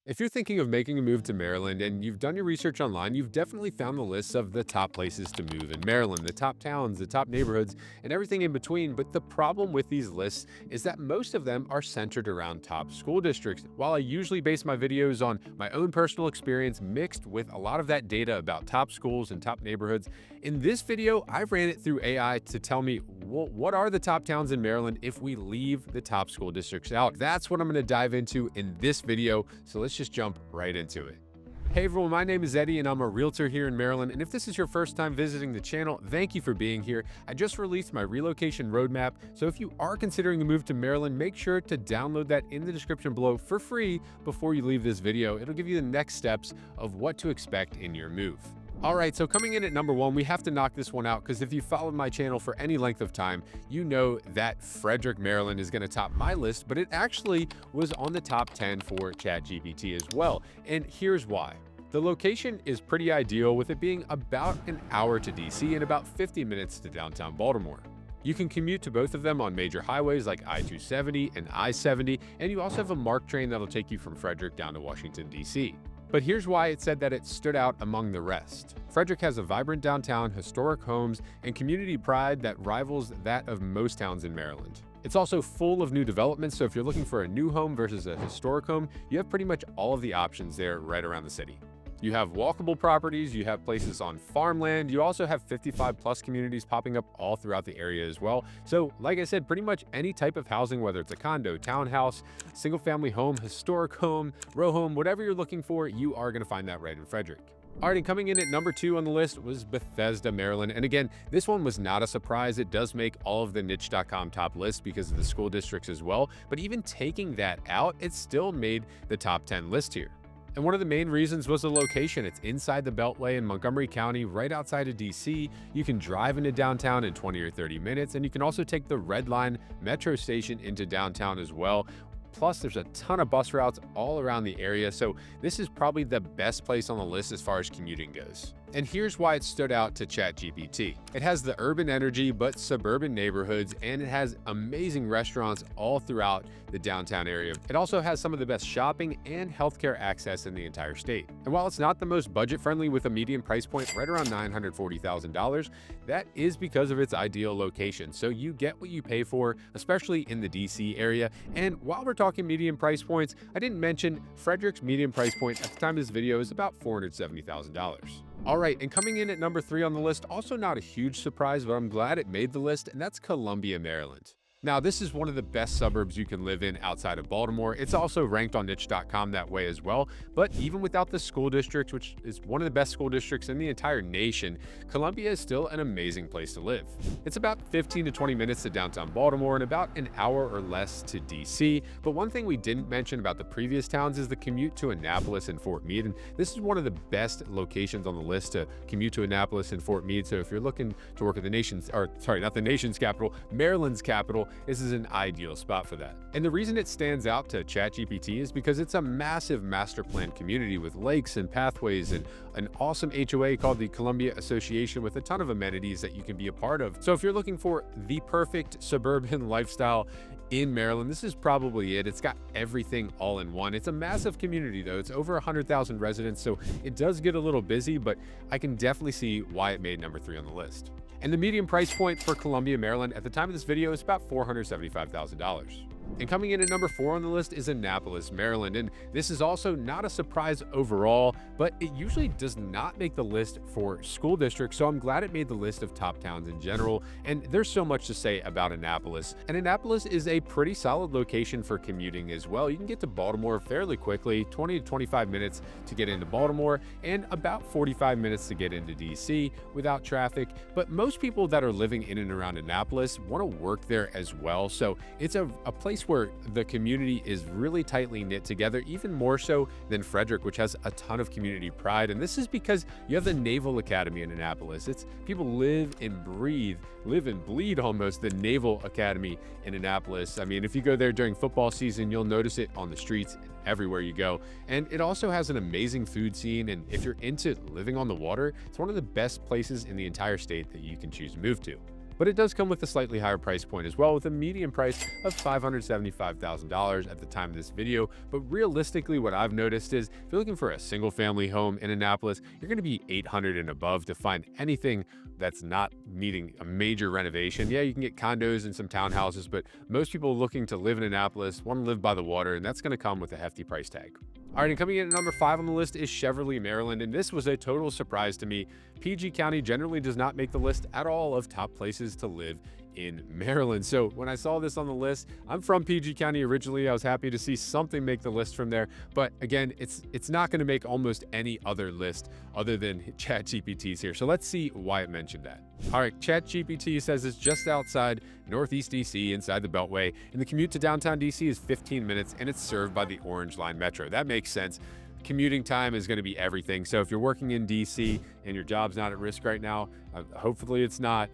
If you're thinking of making a move to Maryland and you've done your research online, you've definitely found the lists of the top places to move in Maryland, the top towns, the top neighborhoods, and everything in between. But the problem with these lists is that most of them are centered around top school districts. While I usually base my videos on my own personal experience mixed with a lot of that data about top schools and top neighborhoods, in this video, I ran it through AI to tell me, well, what are the top towns in Maryland if we leave the top school districts out? That's what I'm going to dive into in this video. So let's just jump right into it. Hey everyone, my name is Eddie and I'm a realtor here in Maryland. And if this is your first time visiting the channel, thank you for being here. I just released my relocation roadmap. So if you are considering a move to Maryland, make sure to download that in the description below for free before you leave this video. It'll give you the next steps of what to expect in your move. All right, so coming in at number one, we have to knock this one out because if you followed my channel for any length of time, you know that Frederick, Maryland is going to top my list, but it actually was on the top 10 for ChatGPT as well. And here's why. The location is pretty ideal with it being about an hour to DC and about 50 minutes to downtown Baltimore. You can commute to both of them on major highways like I-270 and I-70, and you also have a MARC train that'll take you from Frederick down to Washington, D.C. But here's why it said that it stood out among the rest. Frederick has a vibrant downtown, historic homes, and community pride that rivals that of most towns in Maryland. It's also full of new developments, so if you're looking for a new home versus a historic home, you have pretty much all of the options there right around the city. You have walkable properties, you have places on farmland, you also have 55 plus communities popping up all throughout the area as well. So like I said, pretty much any type of housing, whether it's a condo, townhouse, single family home, historic home, row home, whatever you're looking for, you are going to find that right in Frederick. All right, and coming in at number 2 on the list was Bethesda, Maryland. And again, this one was not a surprise. It does make all of the niche.com top lists because of the school districts as well. But even taking that out, it still made the top 10 list here. And one of the main reasons was the location. It's inside the Beltway in Montgomery County, right outside of DC. You can drive into downtown in 20 or 30 minutes, and you can also take the Red Line metro station into downtown as well. Plus, there's a ton of bus routes all around the area, so this is probably the best place on the list as far as commuting goes. And here's why it stood out to ChatGPT. It has the urban energy, but suburban neighborhoods, and it has amazing restaurants all throughout the downtown area. It also has some of the best shopping and healthcare access in the entire state. And while it's not the most budget-friendly with a median price point right around $940,000, that is because of its ideal location. So you get what you pay for, especially in the DC area. And while we're talking median price points, I didn't mention Frederick's median price point at the time of this video is about $470,000. All right, and coming in at number 3 on the list, also not a huge surprise, but I'm glad it made the list, and that's Columbia, Maryland. Now, this is one of the best suburbs you can live in outside of Baltimore. It's also ranked on niche.com that way as well. But even without the school district, which is one of the best school districts in the entire nation, Columbia is still an amazing place to live. It's about 15 to 20 minutes to downtown Baltimore and about an hour or less to DC. But one thing we didn't mention about the previous towns is the commute to Annapolis and Fort Meade. And this is one of the best locations on the list to commute to Annapolis and Fort Meade. So if you're looking to work at the nation's, or sorry, not the nation's capital, Maryland's capital, this is an ideal spot for that. And the reason it stands out to ChatGPT is because it's a massive master plan community with lakes and pathways and an awesome HOA called the Columbia Association with a ton of amenities that you can be a part of. So if you're looking for the perfect suburban lifestyle in Maryland, this is probably it. It's got everything all in one. It's a massive community though. It's over 100,000 residents, so it does get a little busy, but I can definitely see why it made number 3 on the list. And the median price point for Columbia, Maryland at the time of this video is about $475,000. And coming in at number 4 on the list is Annapolis, Maryland. And this is also not a surprise overall, but it usually does not make the list for school districts. So I'm glad it made the list of top towns in general. And there's so much to say about Annapolis. And Annapolis is a pretty solid location for commuting as well. You can get to Baltimore fairly quickly, 20 to 25 minutes to get into Baltimore, and about 45 minutes to get into DC without traffic. But most people that are living in and around Annapolis want to work there as well. So it's a place where the community is really tightly knit together, even more so than Frederick, which has a ton of community pride. And this is because you have the Naval Academy in Annapolis. It's people live and bleed almost the Naval Academy in Annapolis. I mean, if you go there during football season, you'll notice it on the streets everywhere you go. And it also has an amazing food scene. And if you're into living on the water, it's one of the best places in the entire state that you can choose to move to. but it does come with a slightly higher price point as well, with a median price of $575,000 at the time of this video. But realistically, what I've noticed is if you're looking for a single family home in Annapolis, you're going to be 800 and above to find anything that's not needing a major renovation. Yeah, you can get condos and some townhouses, but most people looking to live in Annapolis want to live by the water, and that's going to come with a hefty price tag. All right, and coming in at number 5 on the list is Cheverly, Maryland, and this was a total surprise to me. PG County generally does not make the list at all of top places to live in Maryland. So when I saw this on the list, I'm from PG County originally. I was happy to see something make the list from there. But again, it's not going to make almost any other list other than ChatGPT's here. So let's see why it mentioned that. All right, ChatGPT says it's just outside Northeast DC, inside the Beltway, and the commute to downtown DC is 15 minutes, and it's served by the Orange Line Metro. That makes sense. Commuting time is going to be everything. So if you're working in DC and your job's not at risk right now, hopefully it's not,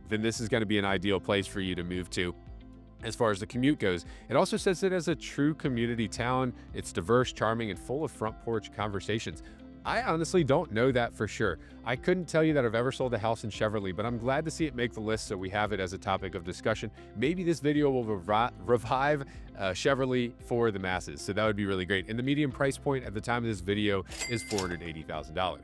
then this is going to be an ideal place for you to move to. As far as the commute goes, it also says it as a true community town. It's diverse, charming, and full of front porch conversations. I honestly don't know that for sure. I couldn't tell you that I've ever sold a house in Cheverly, but I'm glad to see it make the list so we have it as a topic of discussion. Maybe this video will revive Cheverly for the masses, so that would be really great. And the median price point at the time of this video is $480,000.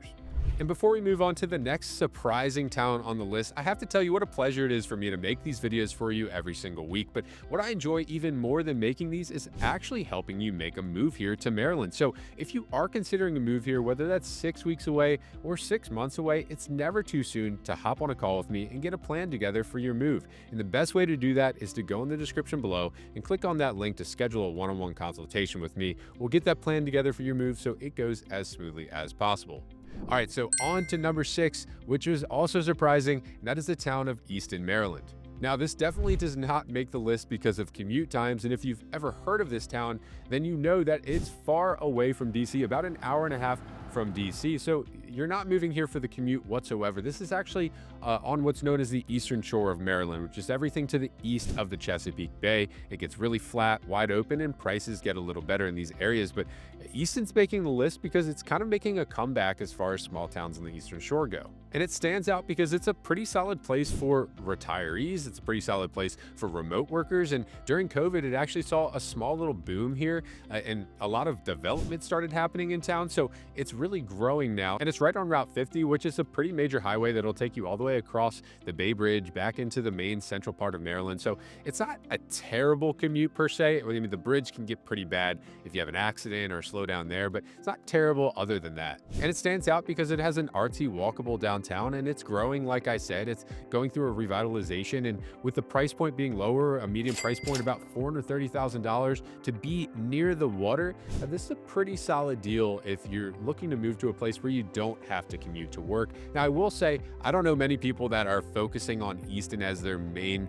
And before we move on to the next surprising town on the list, I have to tell you what a pleasure it is for me to make these videos for you every single week. But what I enjoy even more than making these is actually helping you make a move here to Maryland. So if you are considering a move here, whether that's 6 weeks away or 6 months away, it's never too soon to hop on a call with me and get a plan together for your move. And the best way to do that is to go in the description below and click on that link to schedule a one-on-one consultation with me. We'll get that plan together for your move so it goes as smoothly as possible. All right, so on to number 6, which was also surprising, and that is the town of Easton, Maryland. Now, this definitely does not make the list because of commute times, and if you've ever heard of this town, then you know that it's far away from DC, about an hour and a half from DC. So you're not moving here for the commute whatsoever. This is actually on what's known as the eastern shore of Maryland, which is everything to the east of the Chesapeake Bay. It gets really flat, wide open, and prices get a little better in these areas. But Easton's making the list because it's kind of making a comeback as far as small towns on the eastern shore go. And it stands out because it's a pretty solid place for retirees. It's a pretty solid place for remote workers. And during COVID, it actually saw a small little boom here and a lot of development started happening in town. So it's really growing now. And it's right on Route 50, which is a pretty major highway that'll take you all the way across the Bay Bridge back into the main central part of Maryland. So it's not a terrible commute per se. I mean, the bridge can get pretty bad if you have an accident or slow down there, but it's not terrible other than that. And it stands out because it has an artsy walkable downtown, and it's growing. Like I said, it's going through a revitalization, and with the price point being lower, a median price point about $430,000 to be near the water, this is a pretty solid deal if you're looking to move to a place where you don't have to commute to work. Now, I will say, I don't know many people that are focusing on Easton as their main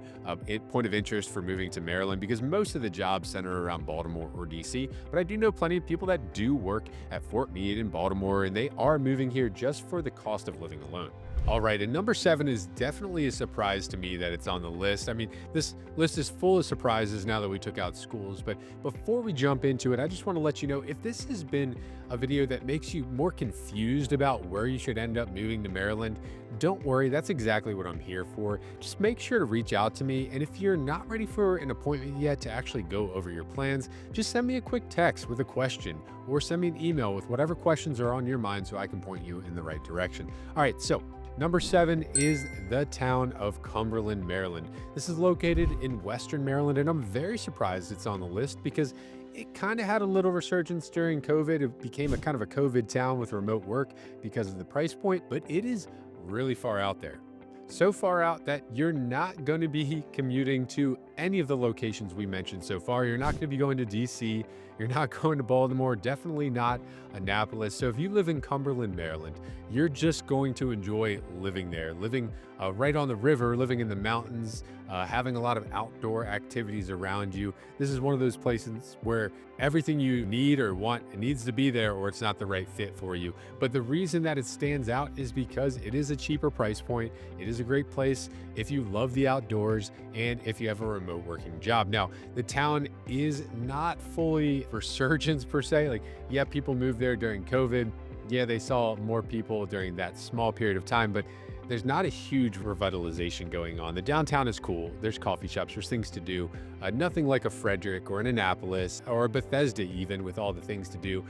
point of interest for moving to Maryland, because most of the jobs center around Baltimore or DC, but I do know plenty of people that do work at Fort Meade in Baltimore, and they are moving here just for the cost of living alone. All right, and number 7 is definitely a surprise to me that it's on the list. I mean, this list is full of surprises now that we took out schools, but before we jump into it, I just want to let you know, if this has been a video that makes you more confused about where you should end up moving to Maryland, don't worry, that's exactly what I'm here for. Just make sure to reach out to me, and if you're not ready for an appointment yet to actually go over your plans, just send me a quick text with a question, or send me an email with whatever questions are on your mind so I can point you in the right direction. All right, so number 7 is the town of Cumberland, Maryland. This is located in Western Maryland, and I'm very surprised it's on the list because it kind of had a little resurgence during COVID. It became a kind of a COVID town with remote work because of the price point, but it is really far out there. So far out that you're not going to be commuting to any of the locations we mentioned so far. You're not going to be going to DC. You're not going to Baltimore, definitely not Annapolis. So if you live in Cumberland, Maryland, you're just going to enjoy living there, living right on the river, living in the mountains, having a lot of outdoor activities around you. This is one of those places where everything you need or want needs to be there, or it's not the right fit for you. But the reason that it stands out is because it is a cheaper price point. It is a great place if you love the outdoors and if you have a remote working job. Now, the town is not fully resurgence per se. Like, yeah, people moved there during COVID. Yeah, they saw more people during that small period of time, but There's not a huge revitalization going on. The downtown is cool. There's coffee shops, there's things to do. Nothing like a Frederick or an Annapolis or a Bethesda, even with all the things to do.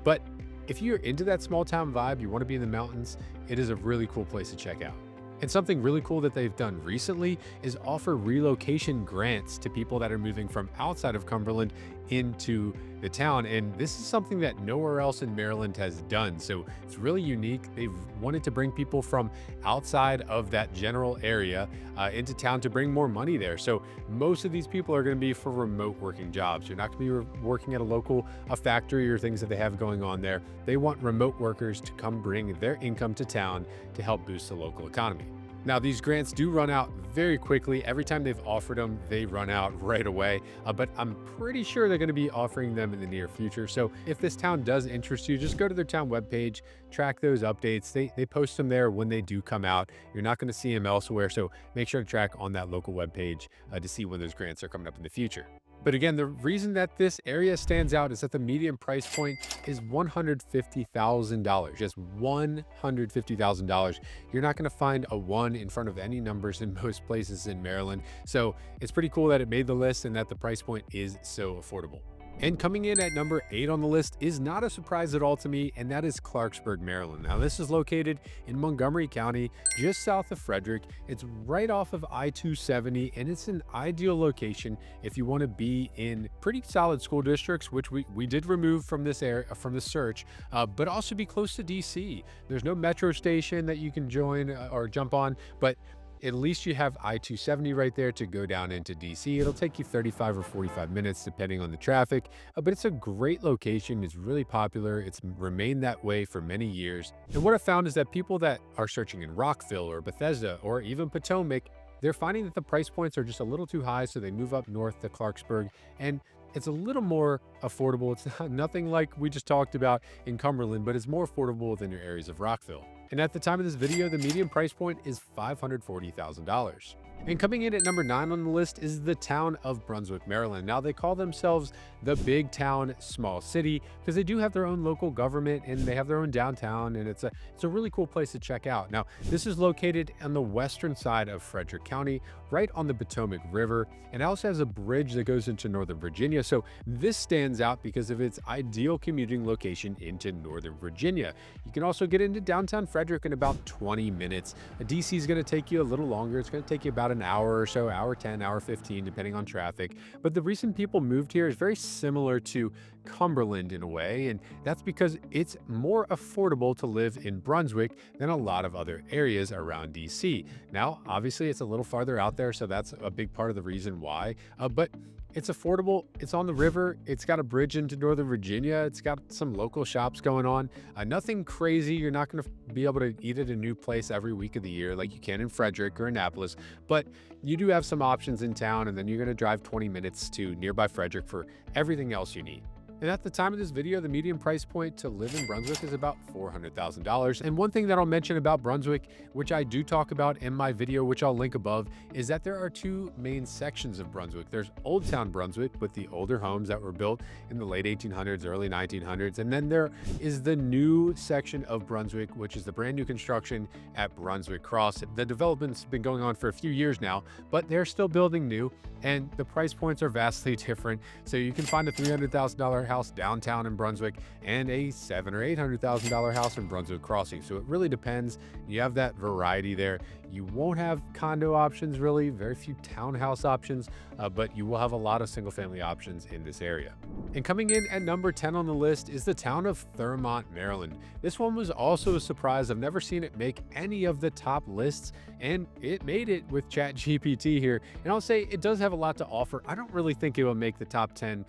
But if you're into that small town vibe, you want to be in the mountains, it is a really cool place to check out. And something really cool that they've done recently is offer relocation grants to people that are moving from outside of Cumberland into the town. And this is something that nowhere else in Maryland has done. So it's really unique. They've wanted to bring people from outside of that general area into town to bring more money there. So most of these people are going to be for remote working jobs. You're not going to be working at a factory or things that they have going on there. They want remote workers to come bring their income to town to help boost the local economy. Now, these grants do run out very quickly. Every time they've offered them, they run out right away. But I'm pretty sure they're going to be offering them in the near future. So if this town does interest you, just go to their town webpage, track those updates. They post them there when they do come out. You're not going to see them elsewhere. So make sure to track on that local webpage to see when those grants are coming up in the future. But again, the reason that this area stands out is that the median price point is $150,000, just $150,000. You're not going to find a one in front of any numbers in most places in Maryland. So it's pretty cool that it made the list and that the price point is so affordable. And coming in at number 8 on the list is not a surprise at all to me, and that is Clarksburg, Maryland. Now, this is located in Montgomery County, just south of Frederick. It's right off of I-270, and it's an ideal location if you want to be in pretty solid school districts, which we did remove from this area, from the search, but also be close to DC. There's no metro station that you can join or jump on, but at least you have I-270 right there to go down into DC. It'll take you 35 or 45 minutes depending on the traffic, but it's a great location. It's really popular. It's remained that way for many years. And what I found is that people that are searching in Rockville or Bethesda or even Potomac, they're finding that the price points are just a little too high, so they move up north to Clarksburg, and it's a little more affordable. It's nothing like we just talked about in Cumberland, but it's more affordable than your areas of Rockville. And at the time of this video, the median price point is $540,000. And coming in at number 9 on the list is the town of Brunswick, Maryland. Now, they call themselves the big town, small city because they do have their own local government and they have their own downtown, and it's a really cool place to check out. Now, this is located on the western side of Frederick County, right on the Potomac River, and it also has a bridge that goes into Northern Virginia. So this stands out because of its ideal commuting location into Northern Virginia. You can also get into downtown Frederick in about 20 minutes. DC is going to take you a little longer. It's going to take you about an hour or so, hour 10, hour 15, depending on traffic. But the reason people moved here is very similar to Cumberland in a way, and that's because it's more affordable to live in Brunswick than a lot of other areas around DC. Now, obviously, it's a little farther out there, so that's a big part of the reason why, but it's affordable. It's on the river. It's got a bridge into Northern Virginia. It's got some local shops going on. Nothing crazy. You're not going to be able to eat at a new place every week of the year like you can in Frederick or Annapolis, but you do have some options in town, and then you're going to drive 20 minutes to nearby Frederick for everything else you need. And at the time of this video, the median price point to live in Brunswick is about $400,000. And one thing that I'll mention about Brunswick, which I do talk about in my video, which I'll link above, is that there are two main sections of Brunswick. There's Old Town Brunswick with the older homes that were built in the late 1800s, early 1900s. And then there is the new section of Brunswick, which is the brand new construction at Brunswick Cross. The development's been going on for a few years now, but they're still building new, and the price points are vastly different. So you can find a $300,000 house downtown in Brunswick and a $700,000 or $800,000 house in Brunswick Crossing. So it really depends. You have that variety there. You won't have condo options, really, very few townhouse options, but you will have a lot of single family options in this area. And coming in at number 10 on the list is the town of Thurmont, Maryland. This one was also a surprise. I've never seen it make any of the top lists, and it made it with ChatGPT here. And I'll say it does have a lot to offer. I don't really think it will make the top 10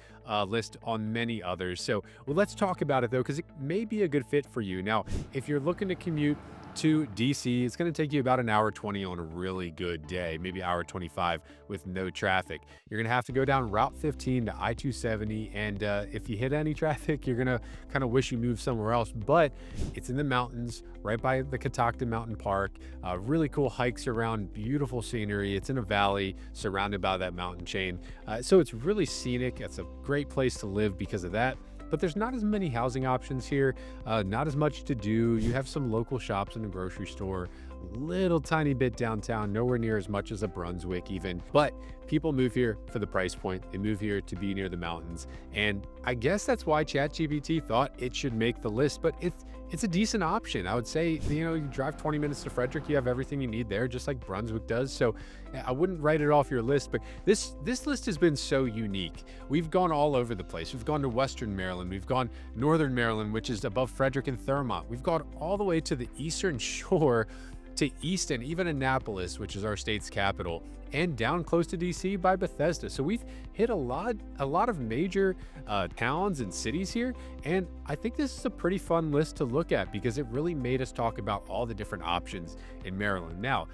list on many others. So let's talk about it though, because it may be a good fit for you. Now, if you're looking to commute to DC, it's going to take you about an hour 20 on a really good day, maybe hour 25 with no traffic. You're going to have to go down Route 15 to I-270, and if you hit any traffic, you're going to kind of wish you moved somewhere else, but it's in the mountains right by the Catoctin Mountain Park. Really cool hikes around, beautiful scenery. It's in a valley surrounded by that mountain chain, so it's really scenic. It's a great place to live because of that. But there's not as many housing options here, not as much to do. You have some local shops and a grocery store, little tiny bit downtown, nowhere near as much as a Brunswick even, but people move here for the price point. They move here to be near the mountains. And I guess that's why ChatGPT thought it should make the list, but it's a decent option. I would say, you drive 20 minutes to Frederick, you have everything you need there, just like Brunswick does. So I wouldn't write it off your list, but this list has been so unique. We've gone all over the place. We've gone to Western Maryland. We've gone Northern Maryland, which is above Frederick and Thurmont. We've gone all the way to the Eastern Shore, to Easton, even Annapolis, which is our state's capital, and down close to DC by Bethesda. So we've hit a lot of major towns and cities here, and I think this is a pretty fun list to look at because it really made us talk about all the different options in Maryland. Now,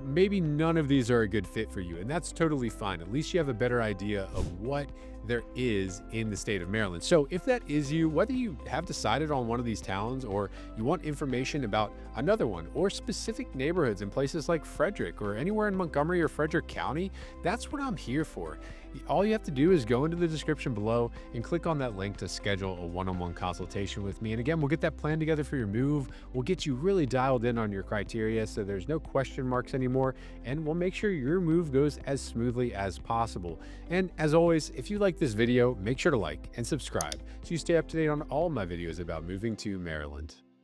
maybe none of these are a good fit for you, and that's totally fine. At least you have a better idea of what there is in the state of Maryland. So if that is you, whether you have decided on one of these towns or you want information about another one or specific neighborhoods in places like Frederick or anywhere in Montgomery or Frederick County, that's what I'm here for. All you have to do is go into the description below and click on that link to schedule a one-on-one consultation with me. And again, we'll get that plan together for your move. We'll get you really dialed in on your criteria so there's no question marks anymore, and we'll make sure your move goes as smoothly as possible. And as always, if you like this video, make sure to like and subscribe so you stay up to date on all my videos about moving to Maryland.